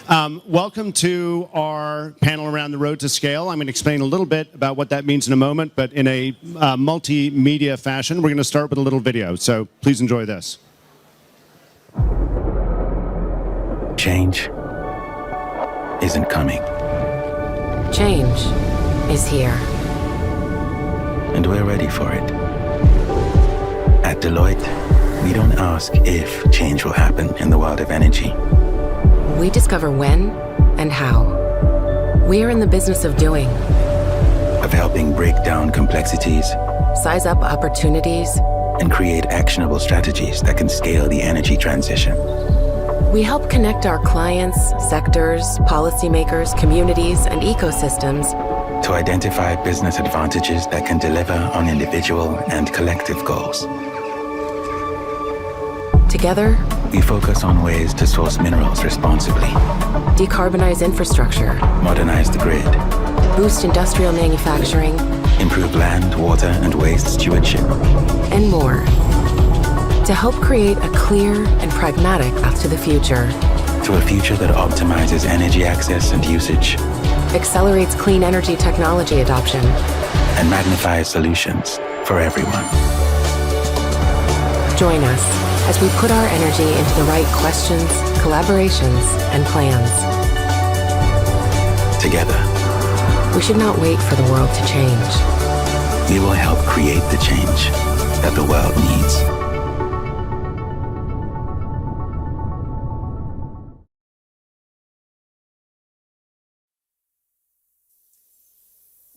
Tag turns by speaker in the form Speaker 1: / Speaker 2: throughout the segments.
Speaker 1: Welcome to our panel around the road to scale. I'm going to explain a little bit about what that means in a moment, but in a multimedia fashion. We're going to start with a little video, so please enjoy this.
Speaker 2: Change isn't coming.
Speaker 3: Change is here.
Speaker 2: And we're ready for it. At Deloitte, we don't ask if change will happen in the world of energy.
Speaker 3: We discover when and how. We are in the business of doing.
Speaker 2: Of helping break down complexities.
Speaker 3: Size up opportunities.
Speaker 2: And create actionable strategies that can scale the energy transition.
Speaker 3: We help connect our clients, sectors, policymakers, communities, and ecosystems
Speaker 2: to identify business advantages that can deliver on individual and collective goals.
Speaker 3: Together,
Speaker 2: we focus on ways to source minerals responsibly,
Speaker 3: decarbonize infrastructure,
Speaker 2: modernize the grid,
Speaker 3: boost industrial manufacturing,
Speaker 2: improve land, water, and waste stewardship,
Speaker 3: and more, to help create a clear and pragmatic path to the future.
Speaker 2: To a future that optimizes energy access and usage,
Speaker 3: accelerates clean energy technology adoption,
Speaker 2: and magnifies solutions for everyone.
Speaker 3: Join us as we put our energy into the right questions, collaborations, and plans.
Speaker 2: Together,
Speaker 3: we should not wait for the world to change.
Speaker 2: We will help create the change that the world needs.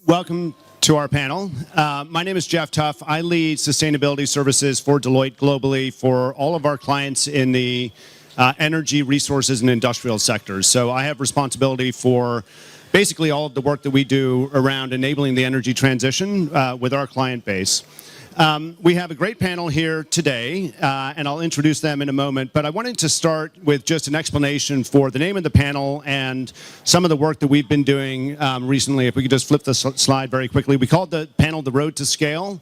Speaker 1: Welcome to our panel. My name is Geoff Tuff. I lead sustainability services for Deloitte globally for all of our clients in the energy, resources, and industrial sectors. So I have responsibility for basically all of the work that we do around enabling the energy transition with our client base. We have a great panel here today, and I'll introduce them in a moment, but I wanted to start with just an explanation for the name of the panel and some of the work that we've been doing recently. If we could just flip the slide very quickly. We called the panel The Road to Scale,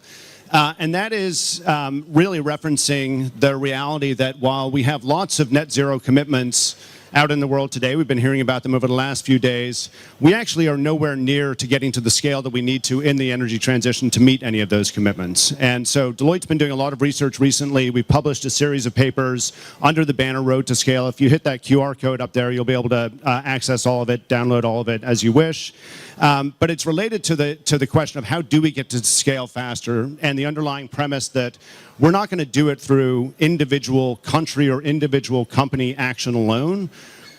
Speaker 1: and that is really referencing the reality that while we have lots of net zero commitments out in the world today, we've been hearing about them over the last few days, we actually are nowhere near to getting to the scale that we need to in the energy transition to meet any of those commitments. And so Deloitte's been doing a lot of research recently. We published a series of papers under the banner Road to Scale. If you hit that QR code up there, you'll be able to access all of it, download all of it as you wish. But it's related to the question of how do we get to scale faster, and the underlying premise that we're not going to do it through individual country or individual company action alone.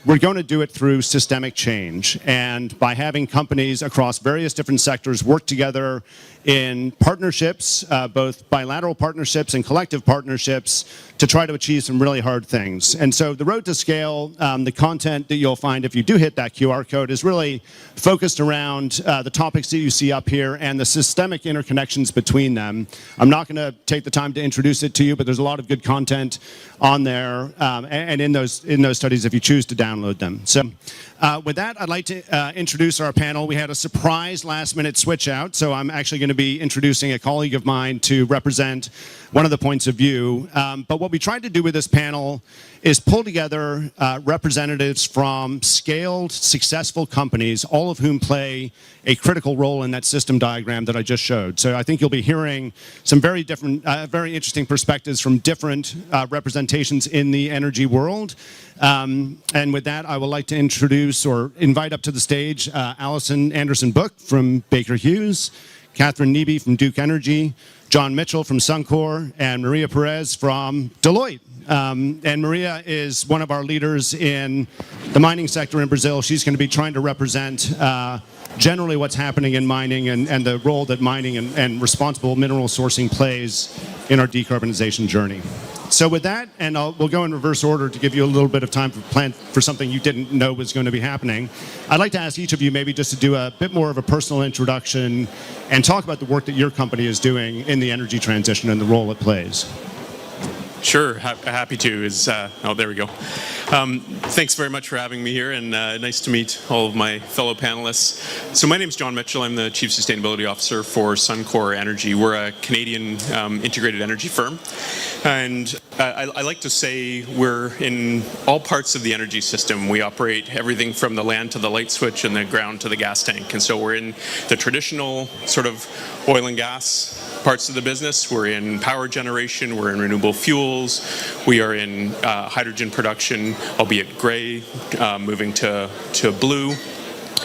Speaker 1: We're going to do it through systemic change, and by having companies across various different sectors work together in partnerships, both bilateral partnerships and collective partnerships, to try to achieve some really hard things. And so the Road to Scale, the content that you'll find if you do hit that QR code is really focused around the topics that you see up here and the systemic interconnections between them. I'm not going to take the time to introduce it to you, but there's a lot of good content on there and in those studies if you choose to download them. So with that, I'd like to introduce our panel. We had a surprise last-minute switch out, so I'm actually going to be introducing a colleague of mine to represent one of the points of view. But what we tried to do with this panel is pull together representatives from scaled, successful companies, all of whom play a critical role in that system diagram that I just showed. So I think you'll be hearing some very different, very interesting perspectives from different representations in the energy world. And with that, I would like to introduce or invite up to the stage Allison Anderson-Book from Baker Hughes, Catherine Neby from Duke Energy, John Mitchell from Suncor, and Maria Perez from Deloitte. And Maria is one of our leaders in the mining sector in Brazil. She's going to be trying to represent generally what's happening in mining and the role that mining and responsible mineral sourcing plays in our decarbonization journey. So with that, and we'll go in reverse order to give you a little bit of time to plan for something you didn't know was going to be happening. I'd like to ask each of you maybe just to do a bit more of a personal introduction and talk about the work that your company is doing in the energy transition and the role it plays.
Speaker 4: Sure, happy to. Oh, there we go. Thanks very much for having me here, and nice to meet all of my fellow panelists. So my name is John Mitchell. I'm the Chief Sustainability Officer for Suncor Energy. We're a Canadian integrated energy firm, and I like to say we're in all parts of the energy system. We operate everything from the land to the light switch and the ground to the gas tank, and so we're in the traditional sort of oil and gas parts of the business. We're in power generation, we're in renewable fuels, we are in hydrogen production, albeit gray, moving to blue,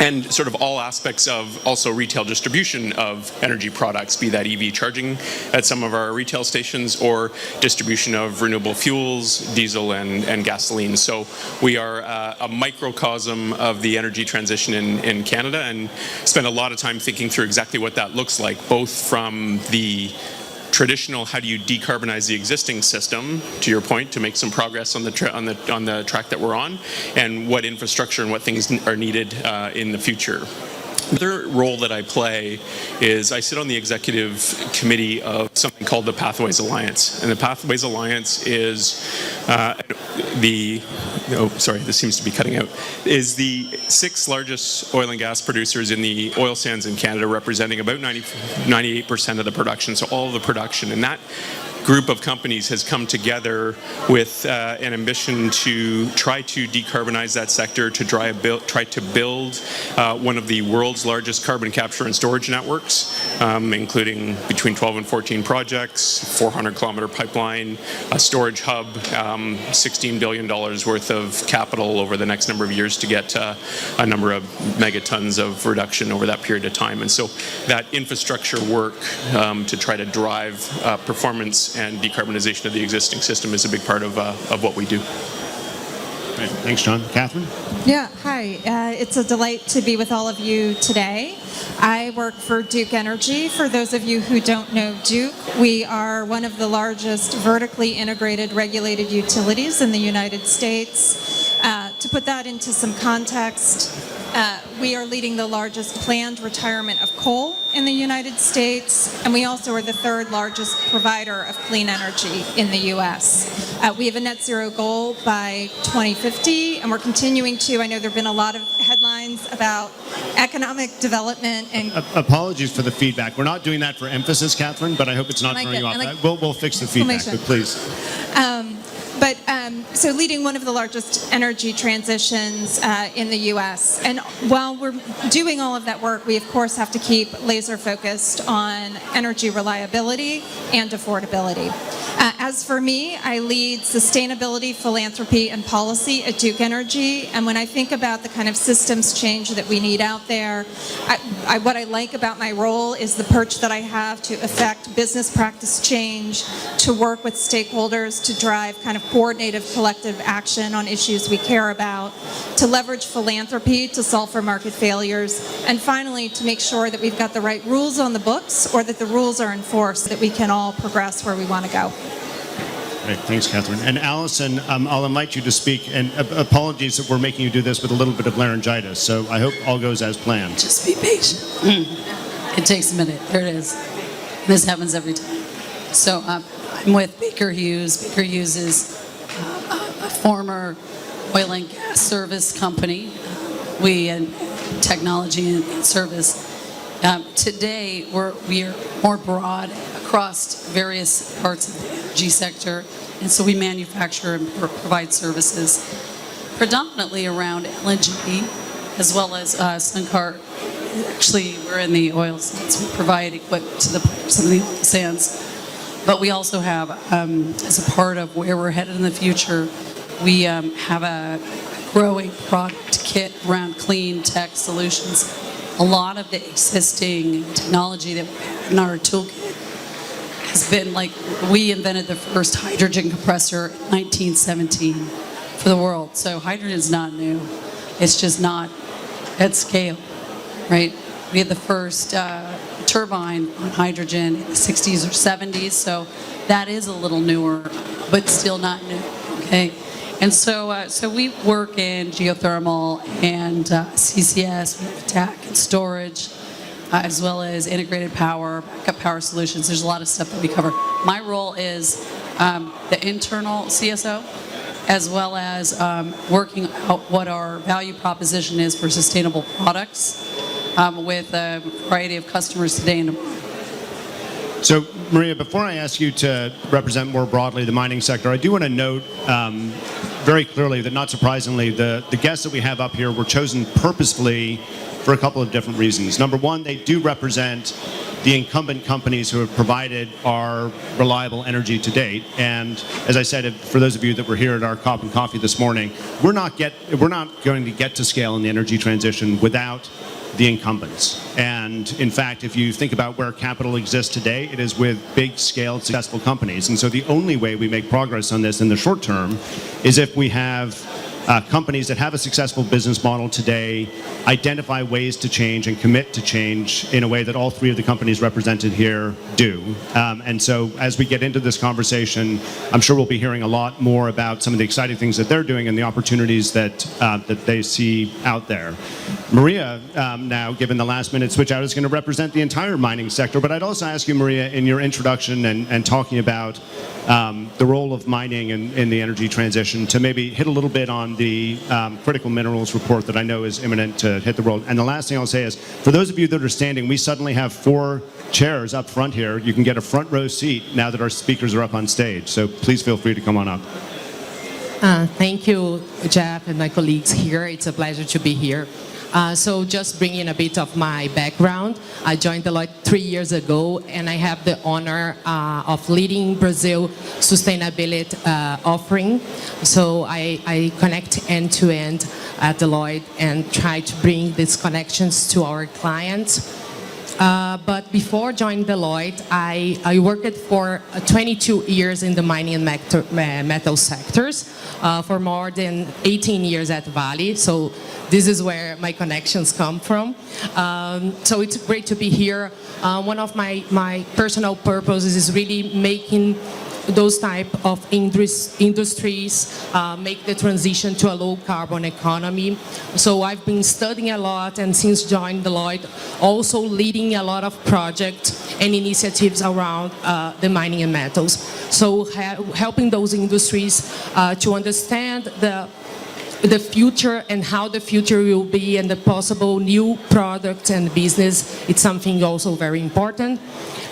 Speaker 4: and sort of all aspects of also retail distribution of energy products, be that EV charging at some of our retail stations or distribution of renewable fuels, diesel and gasoline. So we are a microcosm of the energy transition in Canada, and spend a lot of time thinking through exactly what that looks like, both from the traditional, how do you decarbonize the existing system, to your point, to make some progress on the track that we're on, and what infrastructure and what things are needed in the future. The other role that I play is I sit on the executive committee of something called the Pathways Alliance. And the Pathways Alliance is this seems to be cutting out, is the 6th largest oil and gas producers in the oil sands in Canada, representing about 98% of the production, so all of the production. And that group of companies has come together with an ambition to try to decarbonize that sector, to try to build one of the world's largest carbon capture and storage networks, including between 12 and 14 projects, 400-kilometer pipeline, a storage hub, $16 billion worth of capital over the next number of years to get a number of megatons of reduction over that period of time. And so that infrastructure work to try to drive performance and decarbonization of the existing system is a big part of what we do.
Speaker 1: Great. Thanks, John. Catherine?
Speaker 5: Yeah, hi. It's a delight to be with all of you today. I work for Duke Energy. For those of you who don't know Duke, we are one of the largest vertically integrated regulated utilities in the United States. To put that into some context, we are leading the largest planned retirement of coal in the United States, and we also are the 3rd largest provider of clean energy in the U.S. We have a net zero goal by 2050, and we're continuing to. I know there have been a lot of headlines about economic development and.
Speaker 1: Apologies for the feedback. We're not doing that for emphasis, Catherine, but I hope it's not throwing you off. We'll fix the feedback, but please.
Speaker 5: So leading one of the largest energy transitions in the U.S. And while we're doing all of that work, we of course have to keep laser focused on energy reliability and affordability. As for me, I lead sustainability, philanthropy, and policy at Duke Energy. And when I think about the kind of systems change that we need out there, what I like about my role is the perch that I have to affect business practice change, to work with stakeholders to drive kind of coordinated collective action on issues we care about, to leverage philanthropy to solve for market failures, and finally to make sure that we've got the right rules on the books, or that the rules are enforced, so that we can all progress where we want to go.
Speaker 1: Great. Thanks, Catherine. And Allison, I'll invite you to speak, and apologies that we're making you do this with a little bit of laryngitis, so I hope all goes as planned.
Speaker 6: Just be patient. It takes a minute. There it is. This happens every time. So I'm with Baker Hughes. Baker Hughes is a former oil and gas service company. We in technology and service. Today we are more broad across various parts of the energy sector, and so we manufacture and provide services predominantly around LNG, as well as Suncor. Actually, we're in the oil sands. We provide equipment to the pipes and the oil sands. But we also have, as a part of where we're headed in the future, we have a growing product kit around clean tech solutions. A lot of the existing technology that we have in our toolkit has been like, we invented the first hydrogen compressor in 1917 for the world. So hydrogen is not new. It's just not at scale, right? We had the first turbine on hydrogen in the 60s or 70s, so that is a little newer, but still not new, okay? And so we work in geothermal and CCS, we have DAC and storage, as well as integrated power, backup power solutions. There's a lot of stuff that we cover. My role is the internal CSO, as well as working out what our value proposition is for sustainable products with a variety of customers today and tomorrow.
Speaker 1: So, Maria, before I ask you to represent more broadly the mining sector, I do want to note very clearly that, not surprisingly, the guests that we have up here were chosen purposefully for a couple of different reasons. Number one, they do represent the incumbent companies who have provided our reliable energy to date. And as I said, for those of you that were here at our Cup and Coffee this morning, we're not going to get to scale in the energy transition without the incumbents. And in fact, if you think about where capital exists today, it is with big scale successful companies. And so the only way we make progress on this in the short term is if we have companies that have a successful business model today identify ways to change and commit to change in a way that all three of the companies represented here do. And so as we get into this conversation, I'm sure we'll be hearing a lot more about some of the exciting things that they're doing and the opportunities that they see out there. Maria, now, given the last minute switch out, is going to represent the entire mining sector. But I'd also ask you, Maria, in your introduction and talking about the role of mining in the energy transition, to maybe hit a little bit on the critical minerals report that I know is imminent to hit the world. And the last thing I'll say is, for those of you that are standing, we suddenly have 4 chairs up front here. You can get a front row seat now that our speakers are up on stage. So please feel free to come on up.
Speaker 7: Thank you, Geoff, and my colleagues here. It's a pleasure to be here. So just bringing a bit of my background. I joined Deloitte 3 years ago, and I have the honor of leading Brazil sustainability offering. So I connect end-to-end at Deloitte and try to bring these connections to our clients. But before joining Deloitte, I worked for 22 years in the mining and metal sectors, for more than 18 years at Vale. So this is where my connections come from. So it's great to be here. One of my personal purposes is really making those type of industries make the transition to a low carbon economy. So I've been studying a lot, and since joining Deloitte, also leading a lot of projects and initiatives around the mining and metals. So helping those industries to understand the future and how the future will be, and the possible new products and business, it's something also very important.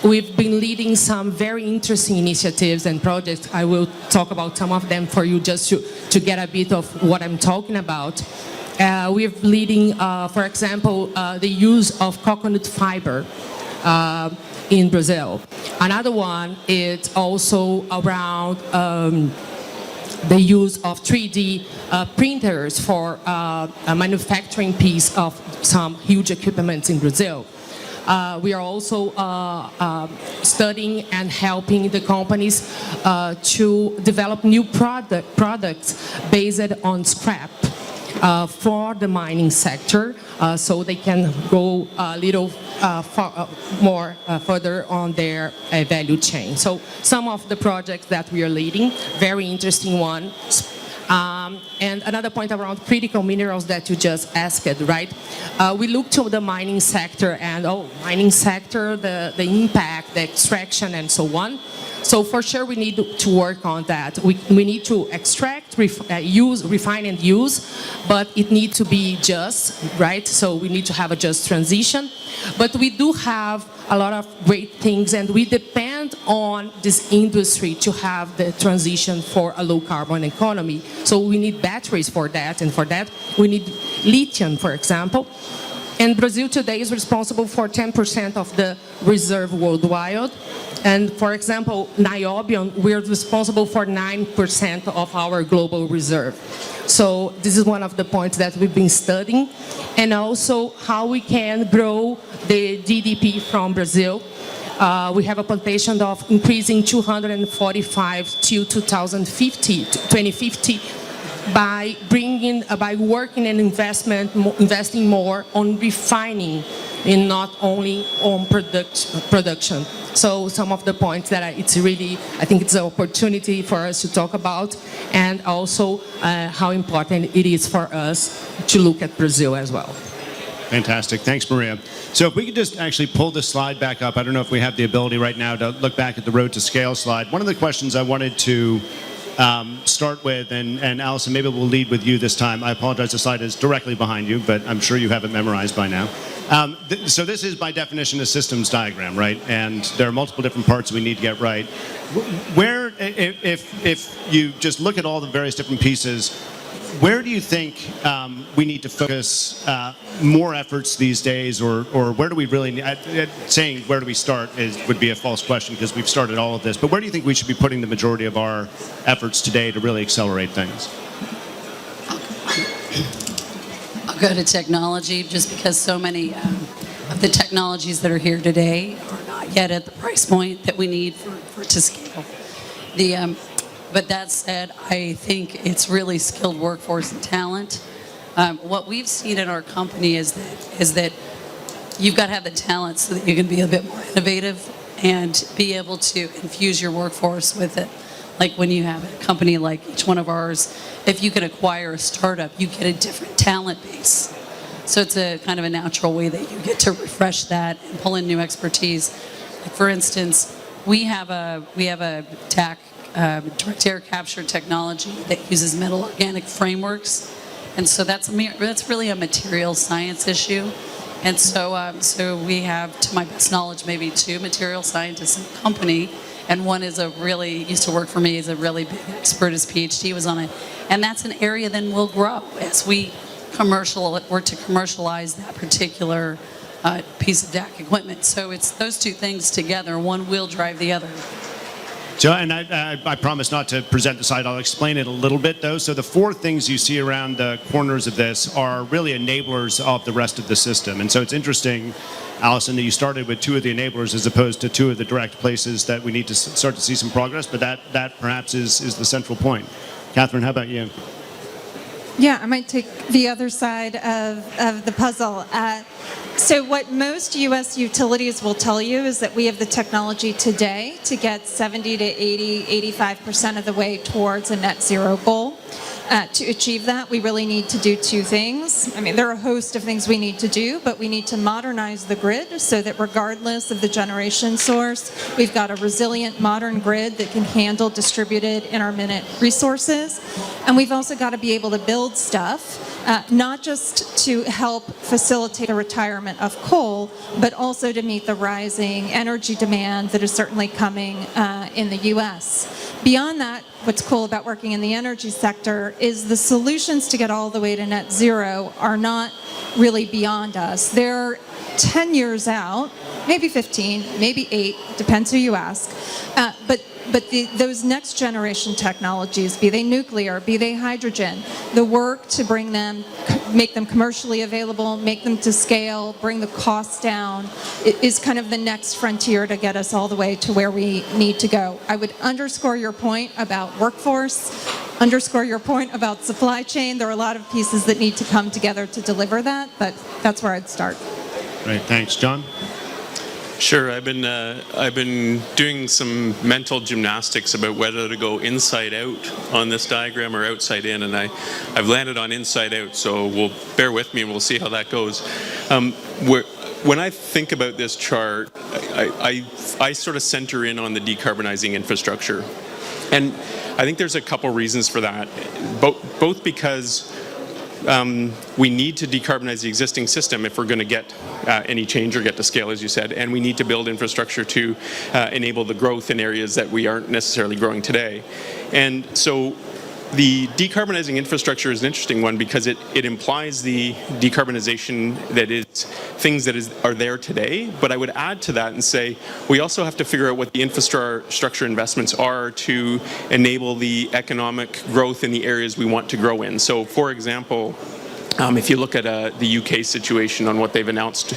Speaker 7: We've been leading some very interesting initiatives and projects. I will talk about some of them for you just to get a bit of what I'm talking about. We're leading, for example, the use of coconut fiber in Brazil. Another one is also around the use of 3D printers for a manufacturing piece of some huge equipment in Brazil. We are also studying and helping the companies to develop new products based on scrap for the mining sector, so they can go a little more further on their value chain. So some of the projects that we are leading, very interesting ones. And another point around critical minerals that you just asked, right? We look to the mining sector and, mining sector, the impact, the extraction, and so on. So for sure, we need to work on that. We need to extract, refine and use, but it needs to be just, right? So we need to have a just transition. But we do have a lot of great things, and we depend on this industry to have the transition for a low carbon economy. So we need batteries for that, and for that we need lithium, for example. And Brazil today is responsible for 10% of the reserve worldwide. And for example, niobium, we're responsible for 9% of our global reserve. So this is one of the points that we've been studying. And also how we can grow the GDP from Brazil. We have a plantation of increasing 245 till 2050, by working and investing more on refining and not only on production. So some of the points that I think it's an opportunity for us to talk about, and also how important it is for us to look at Brazil as well.
Speaker 1: Fantastic. Thanks, Maria. So if we could just actually pull this slide back up. I don't know if we have the ability right now to look back at the Road to Scale slide. One of the questions I wanted to start with, and Allison, maybe we'll lead with you this time. I apologize, the slide is directly behind you, but I'm sure you have it memorized by now. So this is by definition a systems diagram, right? And there are multiple different parts we need to get right. Where, if you just look at all the various different pieces, where do you think we need to focus more efforts these days, or where do we really need, saying where do we start would be a false question because we've started all of this, but where do you think we should be putting the majority of our efforts today to really accelerate things?
Speaker 6: I'll go to technology just because so many of the technologies that are here today are not yet at the price point that we need for it to scale. But that said, I think it's really skilled workforce and talent. What we've seen in our company is that you've got to have the talent so that you can be a bit more innovative and be able to infuse your workforce with it. Like when you have a company like each one of ours, if you can acquire a startup, you get a different talent base. So it's a kind of a natural way that you get to refresh that and pull in new expertise. Like for instance, we have a TAC, direct air capture technology that uses metal organic frameworks, and so that's really a material science issue. And so we have, to my best knowledge, maybe 2 material scientists in the company, and one is used to work for me, is a really big expert. His PhD was on it, and that's an area then will grow as we work to commercialize that particular piece of DAC equipment. So it's those 2 things together. One will drive the other.
Speaker 1: So, and I promise not to present the slide. I'll explain it a little bit, though. So the 4 things you see around the corners of this are really enablers of the rest of the system. And so it's interesting, Allison, that you started with 2 of the enablers as opposed to 2 of the direct places that we need to start to see some progress. But that perhaps is the central point. Catherine, how about you?
Speaker 5: Yeah, I might take the other side of the puzzle. So what most U.S. utilities will tell you is that we have the technology today to get 70 to 80, 85% of the way towards a net zero goal. To achieve that, we really need to do 2 things. I mean, there are a host of things we need to do, but we need to modernize the grid so that regardless of the generation source, we've got a resilient, modern grid that can handle distributed intermittent resources. And we've also got to be able to build stuff, not just to help facilitate the retirement of coal, but also to meet the rising energy demand that is certainly coming in the U.S. Beyond that, what's cool about working in the energy sector is the solutions to get all the way to net zero are not really beyond us. They're 10 years out, maybe 15, maybe 8, depends who you ask. But those next generation technologies, be they nuclear, be they hydrogen, the work to bring them, make them commercially available, make them to scale, bring the costs down, is kind of the next frontier to get us all the way to where we need to go. I would underscore your point about workforce, underscore your point about supply chain. There are a lot of pieces that need to come together to deliver that, but that's where I'd start.
Speaker 1: Great, thanks. John?
Speaker 4: Sure, I've been doing some mental gymnastics about whether to go inside out on this diagram or outside in, and I've landed on inside out, so we'll bear with me and we'll see how that goes. When I think about this chart, I sort of center in on the decarbonizing infrastructure, and I think there's a couple reasons for that, both because we need to decarbonize the existing system if we're going to get any change or get to scale, as you said, and we need to build infrastructure to enable the growth in areas that we aren't necessarily growing today. And so the decarbonizing infrastructure is an interesting one because it implies the decarbonization that is things that are there today, but I would add to that and say we also have to figure out what the infrastructure investments are to enable the economic growth in the areas we want to grow in. So for example, if you look at the UK situation on what they've announced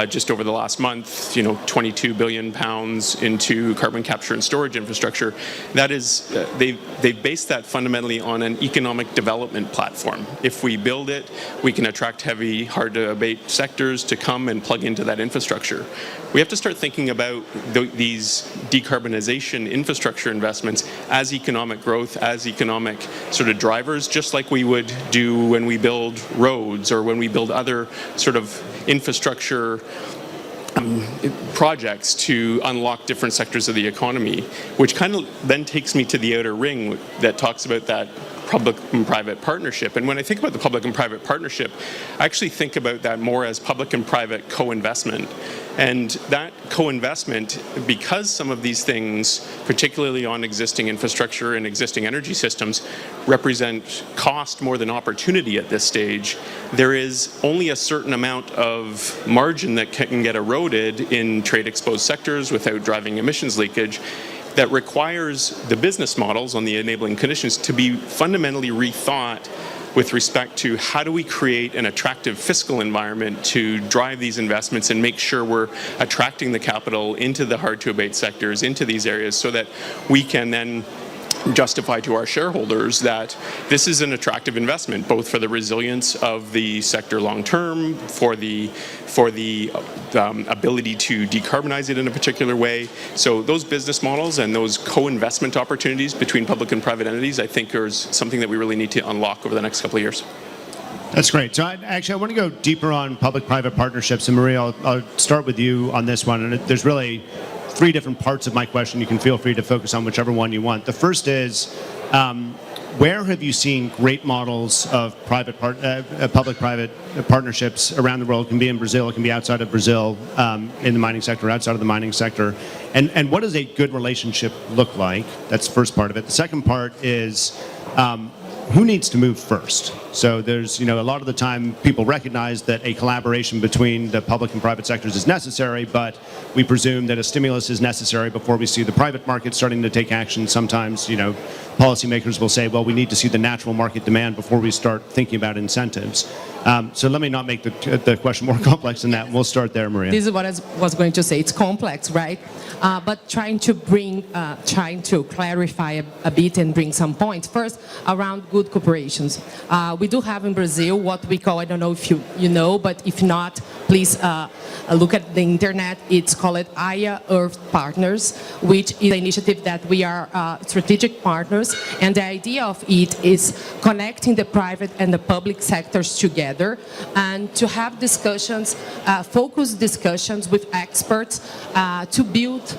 Speaker 4: just over the last month, 22 billion pounds into carbon capture and storage infrastructure, that is, they've based that fundamentally on an economic development platform. If we build it, we can attract heavy, hard-to-abate sectors to come and plug into that infrastructure. We have to start thinking about these decarbonization infrastructure investments as economic growth, as economic sort of drivers, just like we would do when we build roads or when we build other sort of infrastructure projects to unlock different sectors of the economy, which kind of then takes me to the outer ring that talks about that public and private partnership. And when I think about the public and private partnership, I actually think about that more as public and private co-investment. And that co-investment, because some of these things, particularly on existing infrastructure and existing energy systems, represent cost more than opportunity at this stage, there is only a certain amount of margin that can get eroded in trade-exposed sectors without driving emissions leakage, that requires the business models on the enabling conditions to be fundamentally rethought with respect to how do we create an attractive fiscal environment to drive these investments and make sure we're attracting the capital into the hard-to-abate sectors, into these areas, so that we can then justify to our shareholders that this is an attractive investment, both for the resilience of the sector long term, for the ability to decarbonize it in a particular way. So those business models and those co-investment opportunities between public and private entities, I think, are something that we really need to unlock over the next couple of years.
Speaker 1: That's great. So I want to go deeper on public-private partnerships. And Maria, I'll start with you on this one. And there's really three different parts of my question. You can feel free to focus on whichever one you want. The first is, where have you seen great models of public-private partnerships around the world? It can be in Brazil, it can be outside of Brazil, in the mining sector, outside of the mining sector. And what does a good relationship look like? That's the first part of it. The second part is, who needs to move first? So there's, a lot of the time people recognize that a collaboration between the public and private sectors is necessary, but we presume that a stimulus is necessary before we see the private market starting to take action. Sometimes, policymakers will say, well, we need to see the natural market demand before we start thinking about incentives. So let me not make the question more complex than that. We'll start there, Maria.
Speaker 7: This is what I was going to say. It's complex, right? But trying to clarify a bit and bring some points. First, around good corporations. We do have in Brazil what we call, I don't know if you know, but if not, please look at the internet. It's called Aya Earth Partners, which is an initiative that we are strategic partners. And the idea of it is connecting the private and the public sectors together and to have discussions, focused discussions with experts to build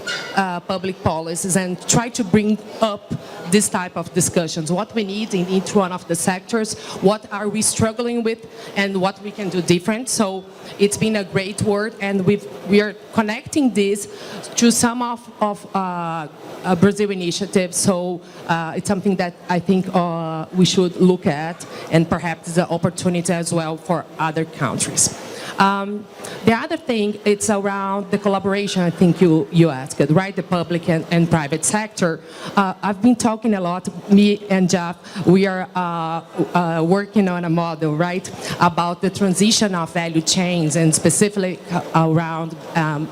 Speaker 7: public policies and try to bring up this type of discussions. What we need in each one of the sectors, what are we struggling with, and what we can do different. So it's been a great work, and we are connecting this to some of Brazil initiatives. So it's something that I think we should look at, and perhaps the opportunity as well for other countries. The other thing, it's around the collaboration, I think you asked, right? The public and private sector. I've been talking a lot, me and Geoff, we are working on a model, right? About the transition of value chains and specifically around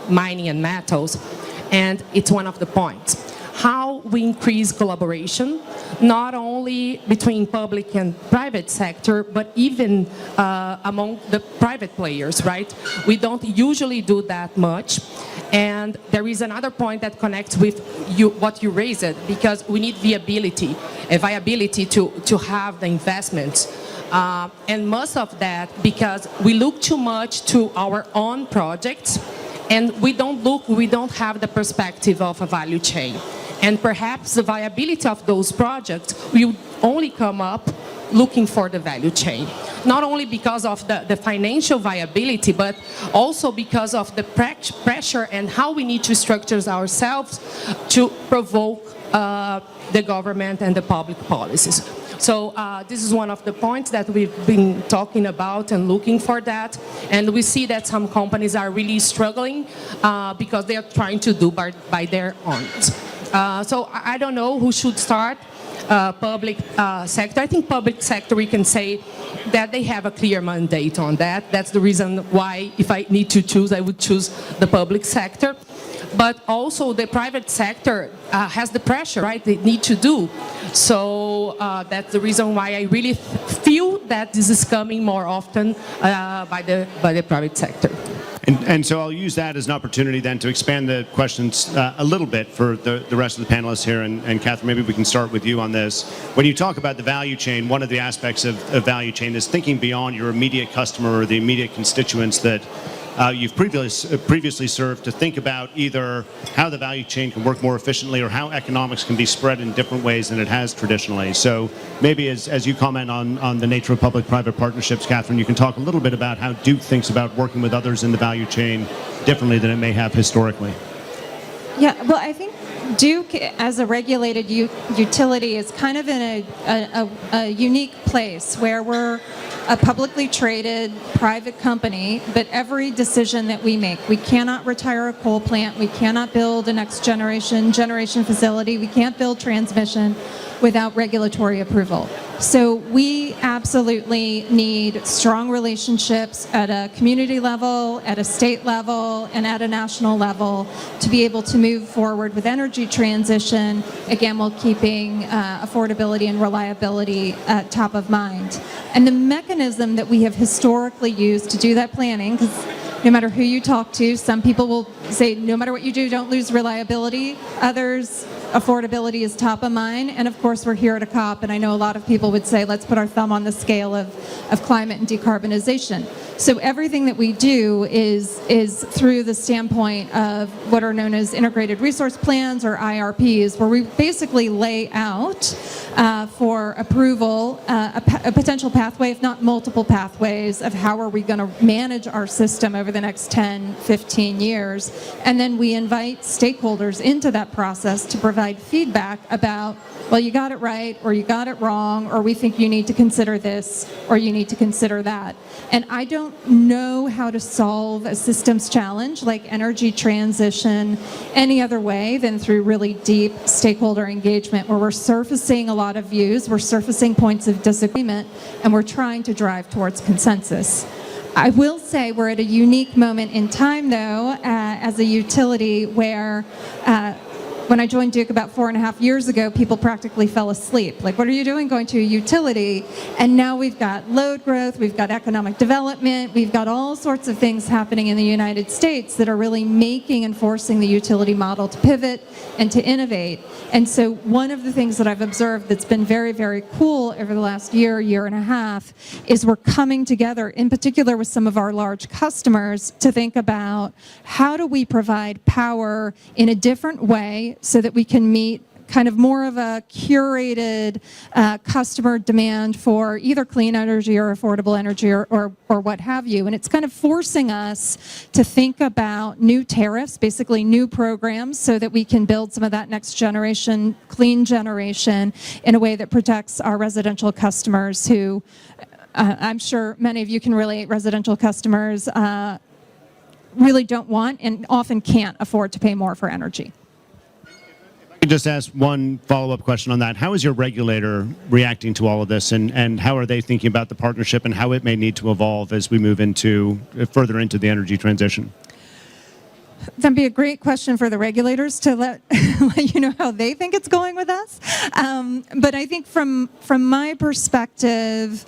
Speaker 7: mining and metals. And it's one of the points. How we increase collaboration, not only between public and private sector, but even among the private players, right? We don't usually do that much. And there is another point that connects with what you raised, because we need viability to have the investments. And most of that because we look too much to our own projects, and we don't have the perspective of a value chain. And perhaps the viability of those projects will only come up looking for the value chain. Not only because of the financial viability, but also because of the pressure and how we need to structure ourselves to provoke the government and the public policies. So this is one of the points that we've been talking about and looking for that. And we see that some companies are really struggling because they are trying to do by their own. So I don't know who should start. Public sector. I think public sector, we can say that they have a clear mandate on that. That's the reason why, if I need to choose, I would choose the public sector. But also the private sector has the pressure, right? They need to do. So that's the reason why I really feel that this is coming more often by the private sector.
Speaker 1: And so I'll use that as an opportunity then to expand the questions a little bit for the rest of the panelists here. And Catherine, maybe we can start with you on this. When you talk about the value chain, one of the aspects of value chain is thinking beyond your immediate customer or the immediate constituents that you've previously served to think about either how the value chain can work more efficiently or how economics can be spread in different ways than it has traditionally. So maybe as you comment on the nature of public-private partnerships, Catherine, you can talk a little bit about how Duke thinks about working with others in the value chain differently than it may have historically.
Speaker 5: Yeah, well, I think Duke, as a regulated utility, is kind of in a unique place where we're a publicly traded private company, but every decision that we make, we cannot retire a coal plant, we cannot build a next generation facility, we can't build transmission without regulatory approval. So we absolutely need strong relationships at a community level, at a state level, and at a national level to be able to move forward with energy transition, again, while keeping affordability and reliability top of mind. And the mechanism that we have historically used to do that planning, because no matter who you talk to, some people will say, no matter what you do, don't lose reliability. Others, affordability is top of mind. And of course, we're here at a COP, and I know a lot of people would say, let's put our thumb on the scale of climate and decarbonization. So everything that we do is through the standpoint of what are known as integrated resource plans, or IRPs, where we basically lay out for approval a potential pathway, if not multiple pathways, of how are we going to manage our system over the next 10, 15 years. And then we invite stakeholders into that process to provide feedback about, well, you got it right, or you got it wrong, or we think you need to consider this, or you need to consider that. And I don't know how to solve a systems challenge like energy transition any other way than through really deep stakeholder engagement, where we're surfacing a lot of views, we're surfacing points of disagreement, and we're trying to drive towards consensus. I will say we're at a unique moment in time, though, as a utility where when I joined Duke about 4.5 years ago, people practically fell asleep. Like, what are you doing going to a utility? And now we've got load growth, we've got economic development, we've got all sorts of things happening in the United States that are really making and forcing the utility model to pivot and to innovate. And so one of the things that I've observed that's been very, very cool over the last year and a half, is we're coming together, in particular with some of our large customers, to think about how do we provide power in a different way so that we can meet kind of more of a curated customer demand for either clean energy or affordable energy or what have you. And it's kind of forcing us to think about new tariffs, basically new programs, so that we can build some of that next generation clean generation in a way that protects our residential customers who, I'm sure many of you can relate, residential customers really don't want and often can't afford to pay more for energy.
Speaker 1: I can just ask one follow-up question on that. How is your regulator reacting to all of this, and how are they thinking about the partnership and how it may need to evolve as we move further into the energy transition?
Speaker 5: That'd be a great question for the regulators to let you know how they think it's going with us. But I think from my perspective,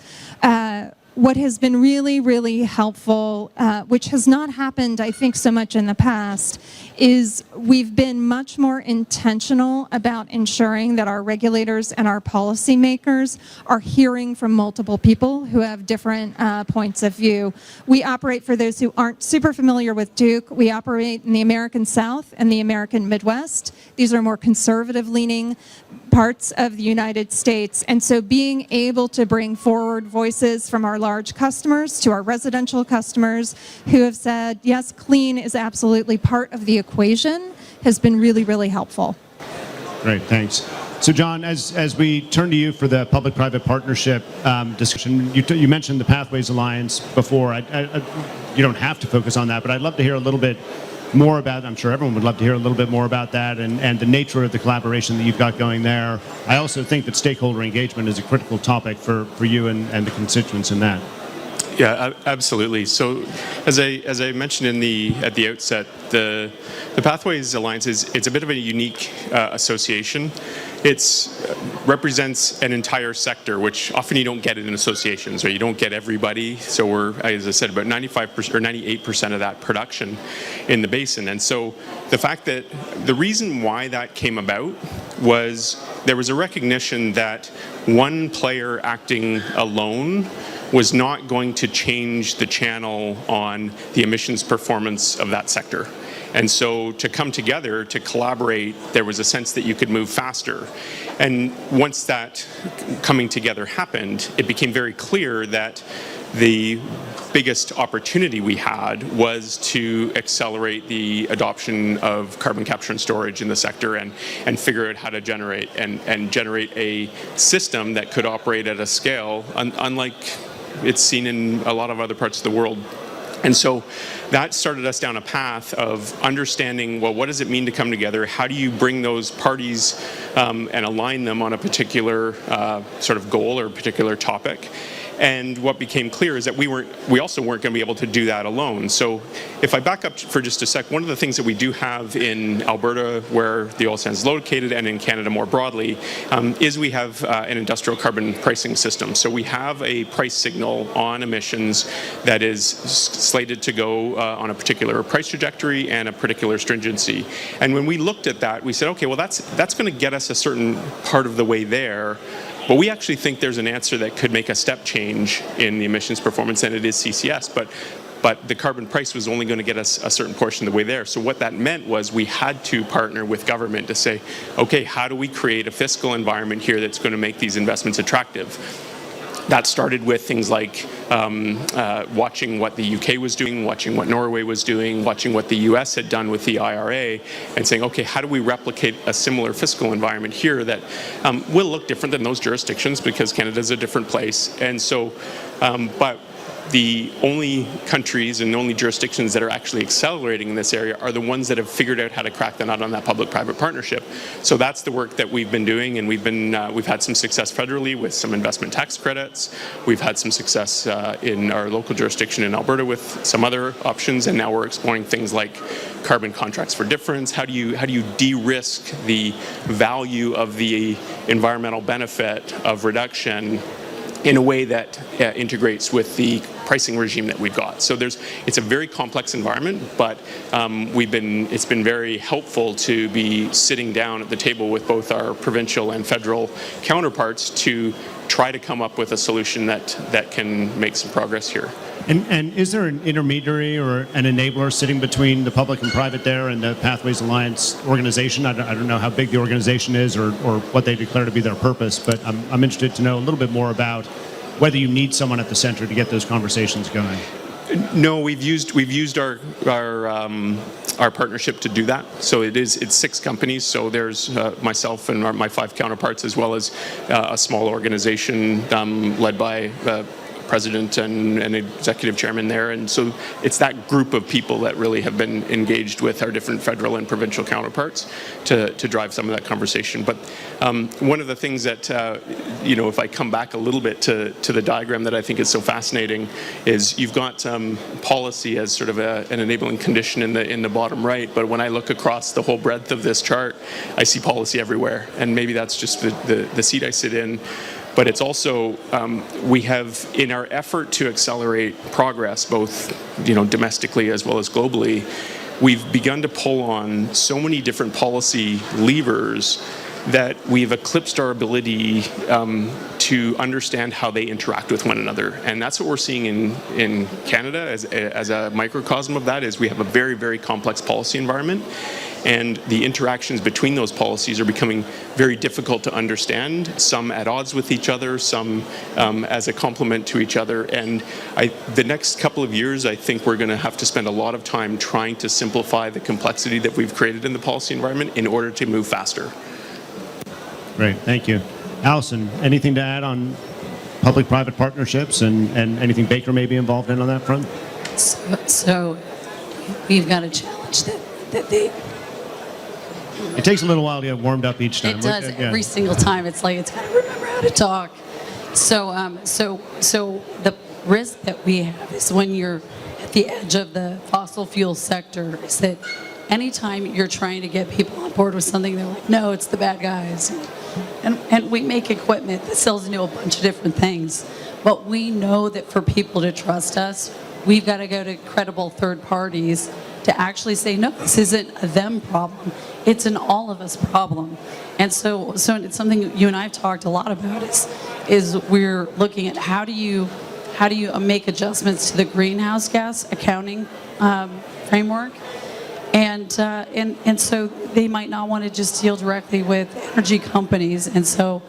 Speaker 5: what has been really, really helpful, which has not happened, I think, so much in the past, is we've been much more intentional about ensuring that our regulators and our policymakers are hearing from multiple people who have different points of view. We operate, for those who aren't super familiar with Duke, we operate in the American South and the American Midwest. These are more conservative-leaning parts of the United States. And so being able to bring forward voices from our large customers to our residential customers who have said, yes, clean is absolutely part of the equation, has been really, really helpful.
Speaker 1: Great, thanks. So John, as we turn to you for the public-private partnership discussion, you mentioned the Pathways Alliance before. You don't have to focus on that, but I'd love to hear a little bit more about, I'm sure everyone would love to hear a little bit more about that and the nature of the collaboration that you've got going there. I also think that stakeholder engagement is a critical topic for you and the constituents in that.
Speaker 4: Yeah, absolutely. So, as I mentioned at the outset, the Pathways Alliance it's a bit of a unique association. It represents an entire sector, which often you don't get it in associations, right? You don't get everybody. So we're, as I said, about 95% or 98% of that production in the basin. And so the fact that the reason why that came about was there was a recognition that one player acting alone was not going to change the channel on the emissions performance of that sector. And so to come together, to collaborate, there was a sense that you could move faster. And once that coming together happened, it became very clear that the biggest opportunity we had was to accelerate the adoption of carbon capture and storage in the sector and figure out how to generate a system that could operate at a scale unlike it's seen in a lot of other parts of the world. And so that started us down a path of understanding, well, what does it mean to come together? How do you bring those parties and align them on a particular sort of goal or a particular topic? And what became clear is that we also weren't going to be able to do that alone. So if I back up for just a sec, one of the things that we do have in Alberta, where the oil sands is located, and in Canada more broadly, is we have an industrial carbon pricing system. So we have a price signal on emissions that is slated to go on a particular price trajectory and a particular stringency. And when we looked at that, we said, okay, well, that's going to get us a certain part of the way there. But we actually think there's an answer that could make a step change in the emissions performance, and it is CCS. But the carbon price was only going to get us a certain portion of the way there. So what that meant was we had to partner with government to say, okay, how do we create a fiscal environment here that's going to make these investments attractive? That started with things like watching what the UK was doing, watching what Norway was doing, watching what the US had done with the IRA, and saying, okay, how do we replicate a similar fiscal environment here that will look different than those jurisdictions because Canada's a different place. And so, but the only countries and only jurisdictions that are actually accelerating in this area are the ones that have figured out how to crack the nut on that public-private partnership. So that's the work that we've been doing, and we've had some success federally with some investment tax credits. We've had some success in our local jurisdiction in Alberta with some other options, and now we're exploring things like carbon contracts for difference. How do you de-risk the value of the environmental benefit of reduction in a way that integrates with the pricing regime that we've got. So it's a very complex environment, but it's been very helpful to be sitting down at the table with both our provincial and federal counterparts to try to come up with a solution that can make some progress here.
Speaker 1: And is there an intermediary or an enabler sitting between the public and private there and the Pathways Alliance organization? I don't know how big the organization is or what they declare to be their purpose, but I'm interested to know a little bit more about whether you need someone at the center to get those conversations going.
Speaker 4: No, we've used our partnership to do that. So it's 6 companies. So there's myself and my 5 counterparts, as well as a small organization led by president and an executive chairman there. And so it's that group of people that really have been engaged with our different federal and provincial counterparts to drive some of that conversation. But one of the things that, if I come back a little bit to the diagram that I think is so fascinating is you've got policy as sort of an enabling condition in the bottom right. But when I look across the whole breadth of this chart, I see policy everywhere. And maybe that's just the seat I sit in. But it's also, we have, in our effort to accelerate progress, both domestically as well as globally, we've begun to pull on so many different policy levers that we've eclipsed our ability to understand how they interact with one another. And that's what we're seeing in Canada as a microcosm of that, is we have a very, very complex policy environment. And the interactions between those policies are becoming very difficult to understand, some at odds with each other, some as a complement to each other. And the next couple of years, I think we're going to have to spend a lot of time trying to simplify the complexity that we've created in the policy environment in order to move faster.
Speaker 1: Great, thank you. Allison, anything to add on public-private partnerships and anything Baker may be involved in on that front?
Speaker 6: So we've got a challenge that they...
Speaker 1: It takes a little while to get warmed up each time.
Speaker 6: It does every single time. It's like it's got to remember how to talk. So the risk that we have is when you're at the edge of the fossil fuel sector is that anytime you're trying to get people on board with something, they're like, no, it's the bad guys. And we make equipment that sells into a bunch of different things. But we know that for people to trust us, we've got to go to credible third parties to actually say, no, this isn't a them problem. It's an all of us problem. And so it's something you and I have talked a lot about is we're looking at how do you how do you make adjustments to the greenhouse gas accounting framework? And so they might not want to just deal directly with energy companies. And so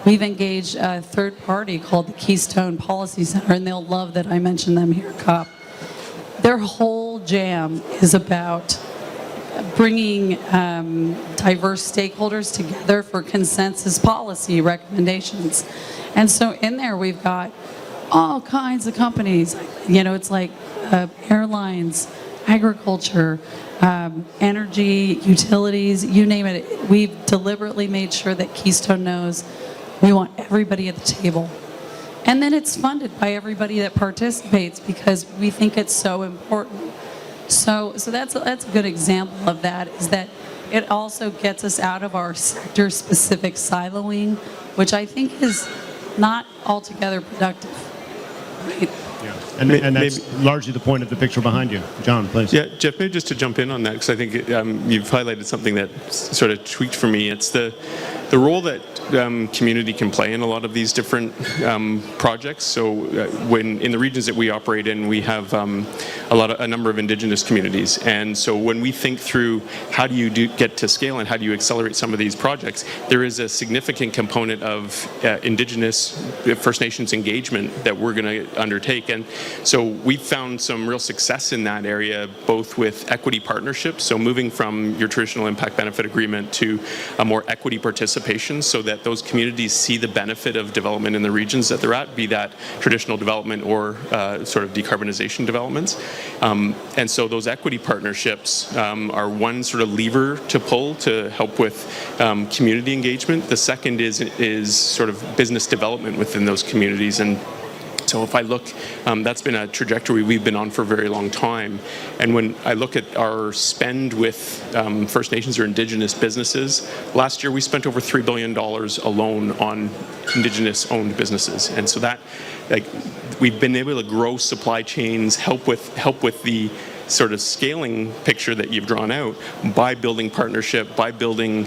Speaker 6: we've engaged a third party called the Keystone Policy Center, and they'll love that I mentioned them here at COP. Their whole jam is about bringing diverse stakeholders together for consensus policy recommendations. And so in there we've got all kinds of companies. It's like airlines, agriculture, energy, utilities, you name it. We've deliberately made sure that Keystone knows we want everybody at the table. And then it's funded by everybody that participates because we think it's so important. So that's a good example of that, is that it also gets us out of our sector-specific siloing, which I think is not altogether productive. Right?
Speaker 1: Yeah. And that's largely the point of the picture behind you. John, please.
Speaker 4: Yeah, Geoff, maybe just to jump in on that, because I think you've highlighted something that sort of tweaked for me. It's the role that community can play in a lot of these different projects. So when in the regions that we operate in, we have a number of Indigenous communities. And so when we think through how do you get to scale and how do you accelerate some of these projects, there is a significant component of Indigenous First Nations engagement that we're going to undertake. And so we've found some real success in that area, both with equity partnerships, so moving from your traditional impact benefit agreement to a more equity participation so that those communities see the benefit of development in the regions that they're at, be that traditional development or sort of decarbonization developments. And so those equity partnerships are one sort of lever to pull to help with community engagement. The second is sort of business development within those communities. And so if I look, that's been a trajectory we've been on for a very long time. And when I look at our spend with First Nations or Indigenous businesses, last year we spent over $3 billion alone on Indigenous-owned businesses. And so that, we've been able to grow supply chains, help with the sort of scaling picture that you've drawn out by building partnership, by building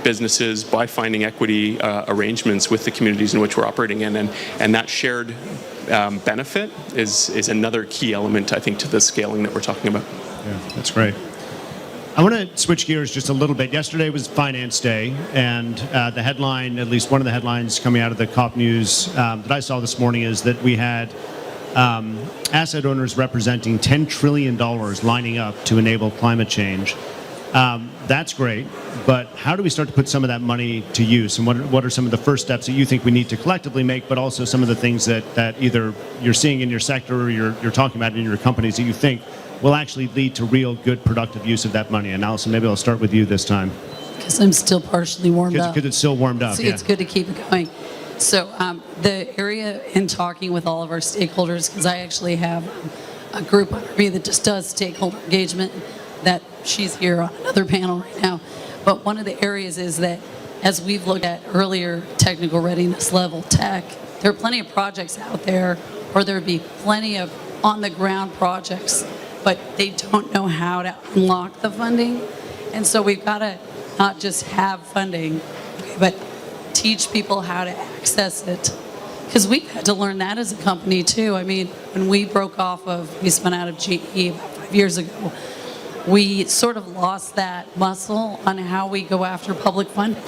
Speaker 4: businesses, by finding equity arrangements with the communities in which we're operating in. And that shared benefit is another key element, I think, to the scaling that we're talking about.
Speaker 1: Yeah, that's great. I want to switch gears just a little bit. Yesterday was Finance Day, and the headline, at least one of the headlines coming out of the COP News that I saw this morning, is that we had asset owners representing $10 trillion lining up to enable climate change. That's great, but how do we start to put some of that money to use? And what are some of the first steps that you think we need to collectively make, but also some of the things that either you're seeing in your sector or you're talking about in your companies that you think will actually lead to real good productive use of that money? And Allison, maybe I'll start with you this time.
Speaker 6: Because I'm still partially warmed up.
Speaker 1: Because it's still warmed up, yeah.
Speaker 6: It's good to keep it going. So the area in talking with all of our stakeholders, because I actually have a group under me that just does stakeholder engagement, that she's here on another panel right now. But one of the areas is that as we've looked at earlier technical readiness level tech, there are plenty of projects out there, or there'd be plenty of on the ground projects, but they don't know how to unlock the funding. And so we've got to not just have funding, but teach people how to access it. Because we've had to learn that as a company too. I mean, when we we spun out of GE about 5 years ago, we sort of lost that muscle on how we go after public funding.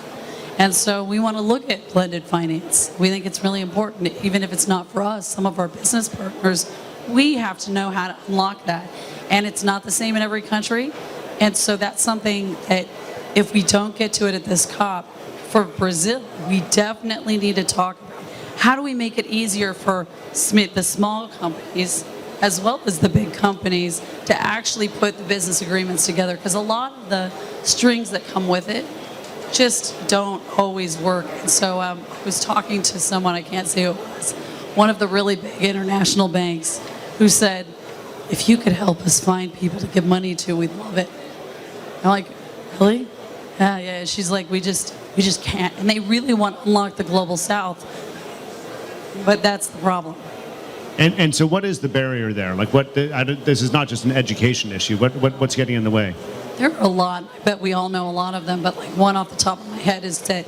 Speaker 6: And so we want to look at blended finance. We think it's really important, even if it's not for us, some of our business partners, we have to know how to unlock that. And it's not the same in every country. And so that's something that if we don't get to it at this COP, for Brazil, we definitely need to talk about how do we make it easier for the small companies as well as the big companies to actually put the business agreements together, because a lot of the strings that come with it just don't always work. And so I was talking to someone, I can't say who it was, one of the really big international banks, who said, if you could help us find people to give money to, we'd love it. I'm like, really? Yeah. She's like, we just can't. And they really want to unlock the global south. But that's the problem.
Speaker 1: And so what is the barrier there? Like this is not just an education issue. What's getting in the way?
Speaker 6: There are a lot. I bet we all know a lot of them, but like one off the top of my head is that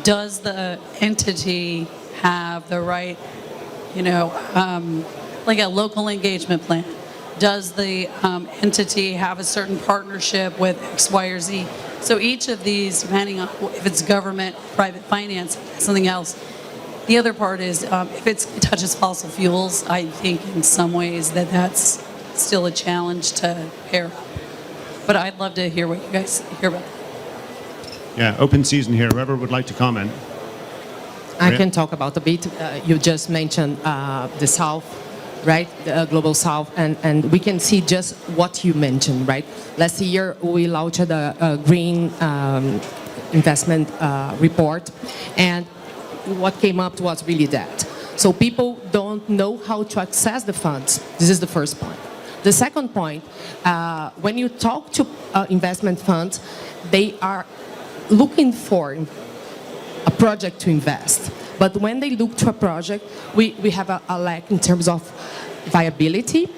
Speaker 6: does the entity have the right like a local engagement plan. Does the entity have a certain partnership with X, Y, or Z? So each of these, depending on if it's government, private finance, something else. The other part is if it touches fossil fuels, I think in some ways that's still a challenge to pair up. But I'd love to hear what you guys hear about.
Speaker 1: Yeah, open season here. Whoever would like to comment.
Speaker 7: I can talk about a bit. You just mentioned the South, right? The Global South, and we can see just what you mentioned, right? Last year, we launched a green investment report, and what came up was really that. So people don't know how to access the funds. This is the first point. The second point, when you talk to investment funds, they are looking for a project to invest. But when they look to a project, we have a lack in terms of viability,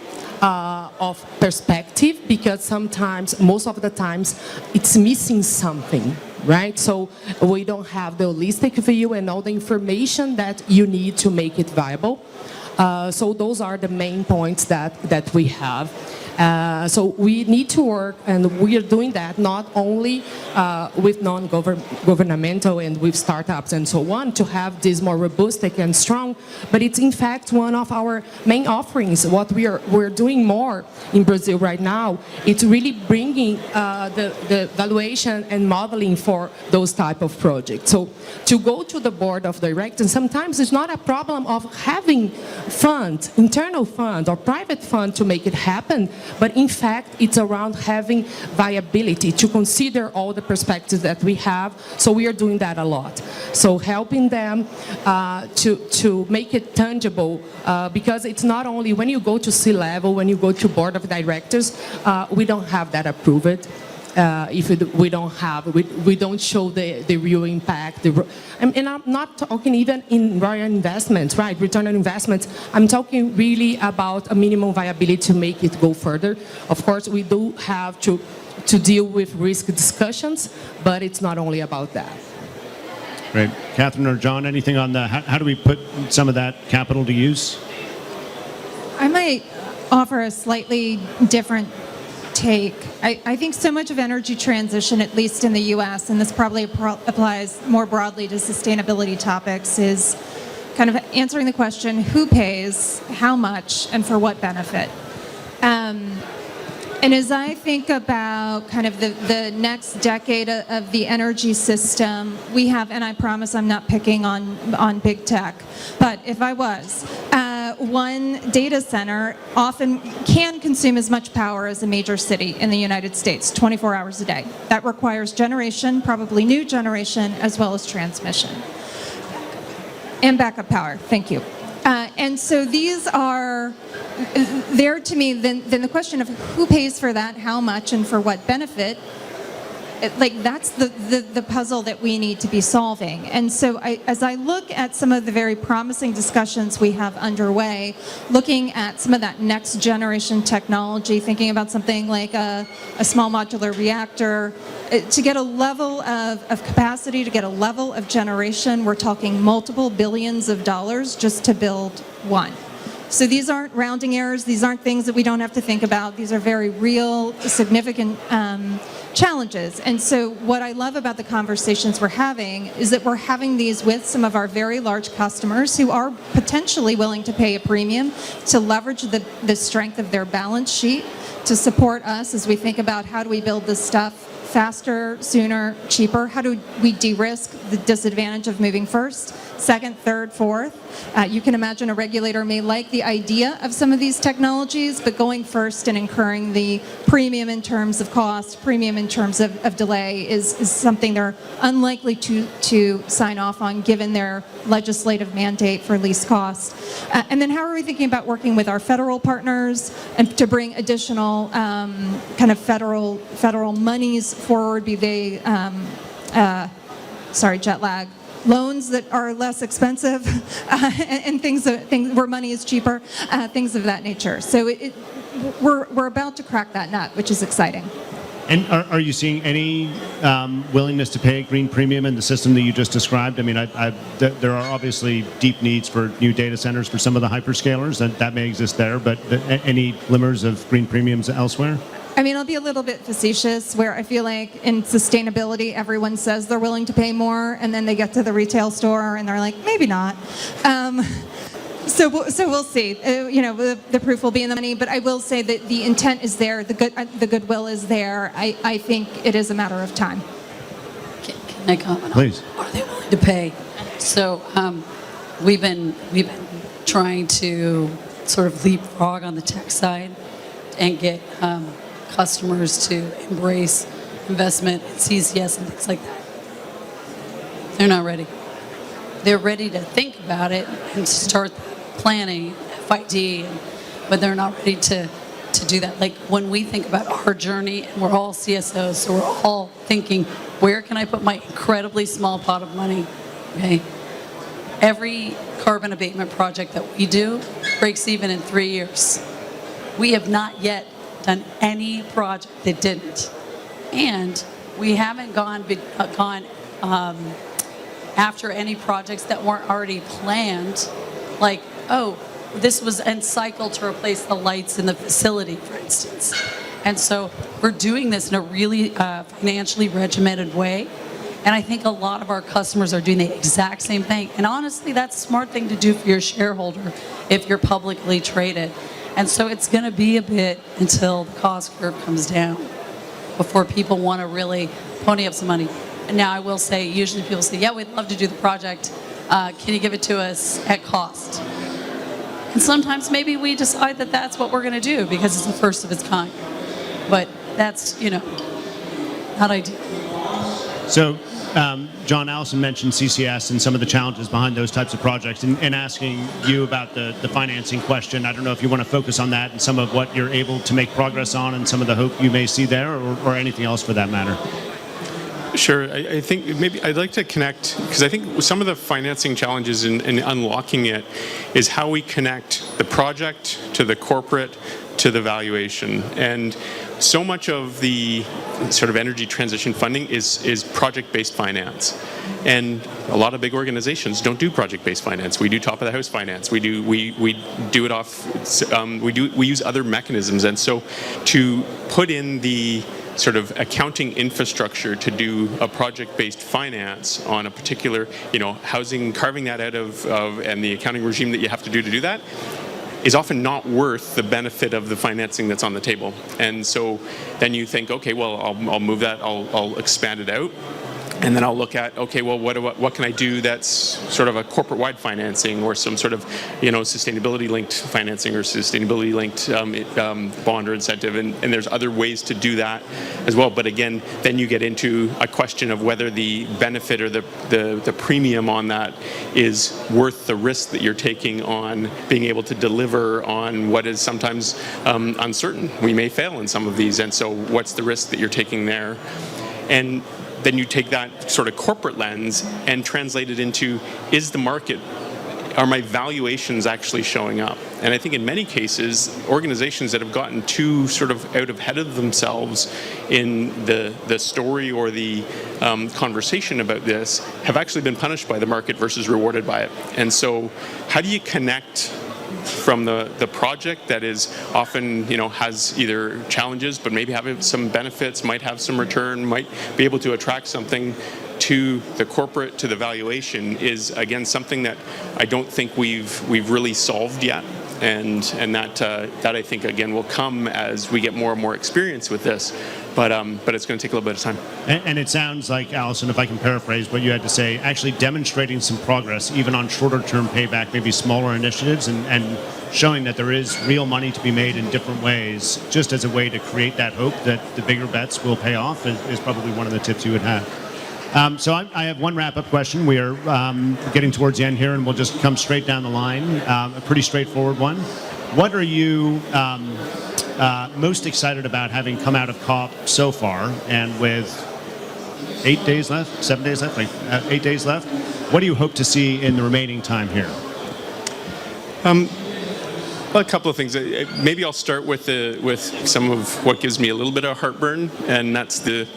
Speaker 7: of perspective, because sometimes, most of the times, it's missing something, right? So we don't have the holistic view and all the information that you need to make it viable. So those are the main points that we have. So we need to work, and we are doing that not only with non-governmental and with startups and so on, to have this more robust and strong, but it's in fact one of our main offerings. What we're doing more in Brazil right now, it's really bringing the valuation and modeling for those type of projects. So to go to the board of directors, sometimes it's not a problem of having funds, internal funds or private funds to make it happen, but in fact, it's around having viability, to consider all the perspectives that we have. So we are doing that a lot. So helping them to make it tangible, because it's not only when you go to C-level, when you go to board of directors, we don't have that approved. If we don't show the real impact. And I'm not talking even in royal investments, right? Return on investments. I'm talking really about a minimum viability to make it go further. Of course, we do have to deal with risk discussions, but it's not only about that.
Speaker 1: Great. Catherine or John, anything on the, how do we put some of that capital to use?
Speaker 5: I might offer a slightly different take. I think so much of energy transition, at least in the U.S., and this probably applies more broadly to sustainability topics, is kind of answering the question, who pays, how much, and for what benefit? And as I think about kind of the next decade of the energy system, we have, and I promise I'm not picking on big tech, but if I was, one data center often can consume as much power as a major city in the United States, 24 hours a day. That requires generation, probably new generation, as well as transmission. And backup power, thank you. And so these are there to me, then the question of who pays for that, how much, and for what benefit, that's the puzzle that we need to be solving. And so as I look at some of the very promising discussions we have underway, looking at some of that next generation technology, thinking about something like a small modular reactor, to get a level of capacity, to get a level of generation, we're talking multiple billions of dollars just to build one. So these aren't rounding errors. These aren't things that we don't have to think about. These are very real, significant challenges. And so what I love about the conversations we're having is that we're having these with some of our very large customers who are potentially willing to pay a premium to leverage the strength of their balance sheet to support us as we think about how do we build this stuff faster, sooner, cheaper? How do we de-risk the disadvantage of moving first, second, third, fourth? You can imagine a regulator may like the idea of some of these technologies, but going first and incurring the premium in terms of cost, premium in terms of delay is something they're unlikely to sign off on given their legislative mandate for least cost. And then how are we thinking about working with our federal partners and to bring additional kind of federal monies forward, be they, jet lag, loans that are less expensive and things where money is cheaper, things of that nature. So we're about to crack that nut, which is exciting.
Speaker 1: And are you seeing any willingness to pay a green premium in the system that you just described? I mean, there are obviously deep needs for new data centers for some of the hyperscalers, and that may exist there, but any glimmers of green premiums elsewhere?
Speaker 5: I mean, I'll be a little bit facetious where I feel like in sustainability, everyone says they're willing to pay more, and then they get to the retail store and they're like, maybe not. So we'll see. The proof will be in the money, but I will say that the intent is there, the goodwill is there. I think it is a matter of time.
Speaker 6: Can I comment?
Speaker 1: Please.
Speaker 6: Are they willing to pay? So we've been trying to sort of leapfrog on the tech side and get customers to embrace investment in CCS and things like that. They're not ready. They're ready to think about it and start planning, FID, but they're not ready to do that. Like when we think about our journey, and we're all CSOs, so we're all thinking, where can I put my incredibly small pot of money? Okay. Every carbon abatement project that we do breaks even in 3 years. We have not yet done any project that didn't. And we haven't gone after any projects that weren't already planned, like, oh, this was end cycle to replace the lights in the facility, for instance. And so we're doing this in a really financially regimented way. And I think a lot of our customers are doing the exact same thing. And honestly, that's a smart thing to do for your shareholder if you're publicly traded. And so it's going to be a bit until the cost curve comes down before people want to really pony up some money. And now I will say, usually people say, yeah, we'd love to do the project. Can you give it to us at cost? And sometimes maybe we decide that that's what we're going to do because it's the first of its kind. But that's, not ideal.
Speaker 1: So, John, Allison mentioned CCS and some of the challenges behind those types of projects, and asking you about the financing question. I don't know if you want to focus on that and some of what you're able to make progress on and some of the hope you may see there, or anything else for that matter.
Speaker 4: Sure. I think maybe I'd like to connect, because I think some of the financing challenges in unlocking it is how we connect the project to the corporate to the valuation. And so much of the sort of energy transition funding is project-based finance. And a lot of big organizations don't do project-based finance. We do top-of-the-house finance. We do it off. We use other mechanisms. And so to put in the sort of accounting infrastructure to do a project-based finance on a particular, housing, carving that out of and the accounting regime that you have to do that is often not worth the benefit of the financing that's on the table. And so then you think, okay, well, I'll move that, I'll expand it out. And then I'll look at, okay, well, what can I do that's sort of a corporate-wide financing or some sort of, sustainability-linked financing or sustainability-linked bond or incentive. And there's other ways to do that as well. But again, then you get into a question of whether the benefit or the premium on that is worth the risk that you're taking on being able to deliver on what is sometimes uncertain. We may fail in some of these. And so what's the risk that you're taking there? And then you take that sort of corporate lens and translate it into, are my valuations actually showing up? And I think in many cases, organizations that have gotten too sort of out ahead of themselves in the story or the conversation about this have actually been punished by the market versus rewarded by it. And so how do you connect from the project that is often, has either challenges, but maybe have some benefits, might have some return, might be able to attract something, to the corporate, to the valuation, is again something that I don't think we've really solved yet. And that I think again will come as we get more and more experience with this, but it's going to take a little bit of time.
Speaker 1: And it sounds like, Allison, if I can paraphrase what you had to say, actually demonstrating some progress even on shorter-term payback, maybe smaller initiatives, and showing that there is real money to be made in different ways, just as a way to create that hope that the bigger bets will pay off, is probably one of the tips you would have. So I have one wrap-up question. We are getting towards the end here, and we'll just come straight down the line. A pretty straightforward one. What are you most excited about having come out of COP so far, and with 8 days left, 7 days left, 8 days left? What do you hope to see in the remaining time here?
Speaker 4: Well, a couple of things. Maybe I'll start with some of what gives me a little bit of heartburn, and that's the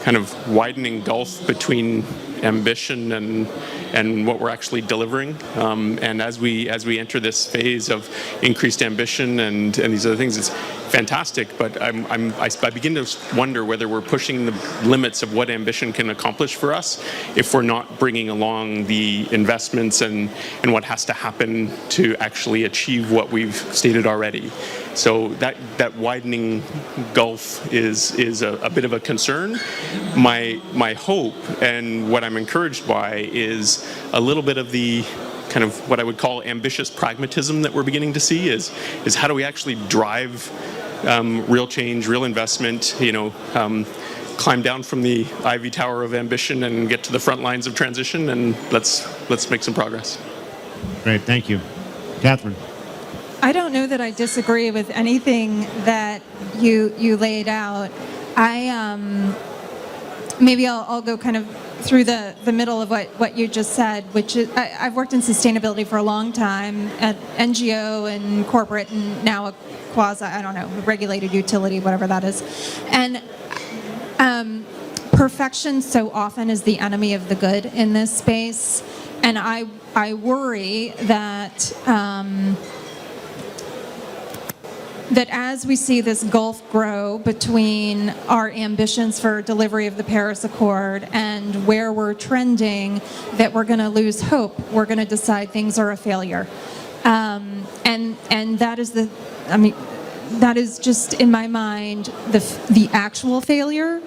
Speaker 4: kind of widening gulf between ambition and what we're actually delivering. And as we enter this phase of increased ambition and these other things, it's fantastic. But I begin to wonder whether we're pushing the limits of what ambition can accomplish for us if we're not bringing along the investments and what has to happen to actually achieve what we've stated already. So that widening gulf is a bit of a concern. My hope and what I'm encouraged by is a little bit of the kind of what I would call ambitious pragmatism that we're beginning to see is how do we actually drive real change, real investment, climb down from the ivy tower of ambition and get to the front lines of transition, and let's make some progress.
Speaker 1: Great, thank you. Catherine.
Speaker 5: I don't know that I disagree with anything that you laid out. Maybe I'll go kind of through the middle of what you just said, which is I've worked in sustainability for a long time at NGO and corporate, and now a quasi, I don't know, regulated utility, whatever that is. And perfection so often is the enemy of the good in this space. And I worry that that as we see this gulf grow between our ambitions for delivery of the Paris Accord and where we're trending, that we're going to lose hope. We're going to decide things are a failure. And that is that is just in my mind the actual failure,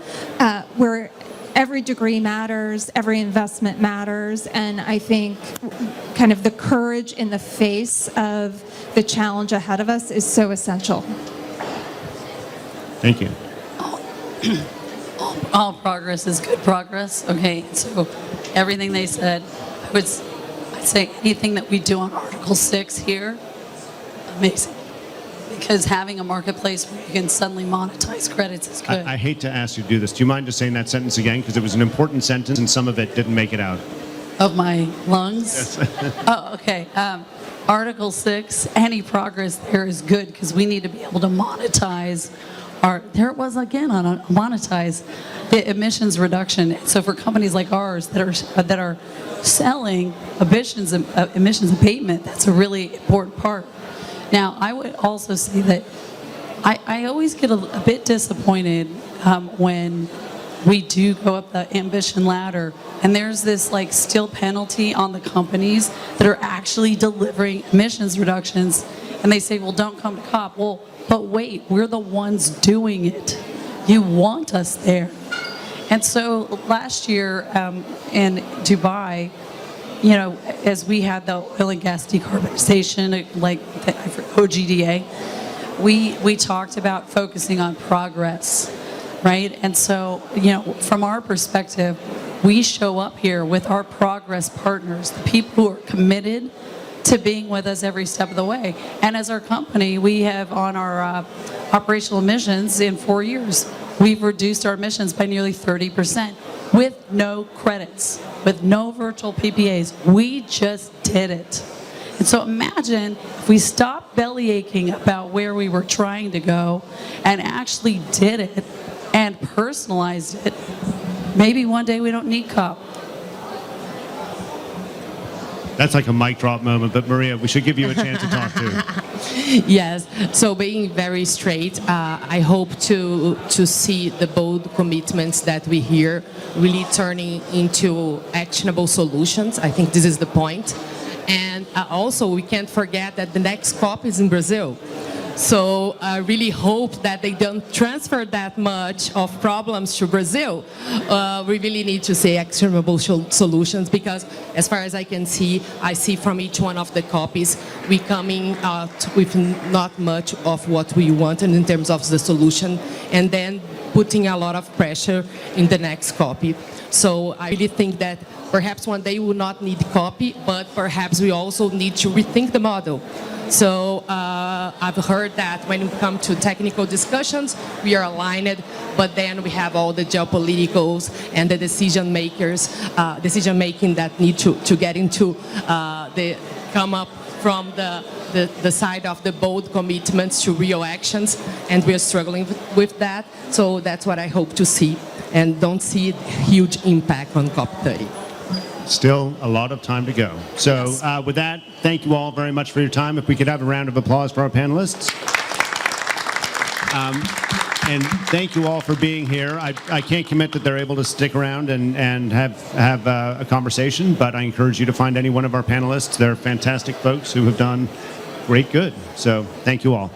Speaker 5: where every degree matters, every investment matters, and I think kind of the courage in the face of the challenge ahead of us is so essential.
Speaker 1: Thank you.
Speaker 6: All progress is good progress. Okay, so everything they said, I'd say anything that we do on Article 6 here, amazing. Because having a marketplace where you can suddenly monetize credits is good.
Speaker 1: I hate to ask you to do this. Do you mind just saying that sentence again? Because it was an important sentence and some of it didn't make it out.
Speaker 6: Of my lungs? Yes. Oh, okay. Article 6, any progress there is good because we need to be able to monetize there it was again on monetize the emissions reduction. So for companies like ours that are selling emissions abatement, that's a really important part. Now, I would also say that I always get a bit disappointed when we do go up the ambition ladder and there's this like still penalty on the companies that are actually delivering emissions reductions, and they say, well, don't come to COP. Well, but wait, we're the ones doing it. You want us there. And so last year in Dubai, as we had the oil and gas decarbonization, like OGDA, we talked about focusing on progress, right? And so, from our perspective, we show up here with our progress partners, the people who are committed to being with us every step of the way. And as our company, we have on our operational emissions in 4 years, we've reduced our emissions by nearly 30% with no credits, with no virtual PPAs. We just did it. And so imagine if we stopped belly aching about where we were trying to go and actually did it and personalized it. Maybe one day we don't need COP.
Speaker 1: That's like a mic drop moment, but Maria, we should give you a chance to talk too.
Speaker 7: Yes, so being very straight, I hope to see the bold commitments that we hear really turning into actionable solutions. I think this is the point. And also, we can't forget that the next COP is in Brazil. So I really hope that they don't transfer that much of problems to Brazil. We really need to say actionable solutions, because as far as I can see, I see from each one of the copies, we coming out with not much of what we wanted in terms of the solution, and then putting a lot of pressure in the next copy. So I really think that perhaps one day we will not need copy, but perhaps we also need to rethink the model. So I've heard that when we come to technical discussions, we are aligned, but then we have all the geopoliticals and the decision making that need to get into come up from the side of the bold commitments to real actions, and we are struggling with that. So that's what I hope to see, and don't see huge impact on COP30.
Speaker 1: Still a lot of time to go. So with that, thank you all very much for your time. If we could have a round of applause for our panelists. And thank you all for being here. I can't commit that they're able to stick around and have a conversation, but I encourage you to find any one of our panelists. They're fantastic folks who have done great good. So thank you all.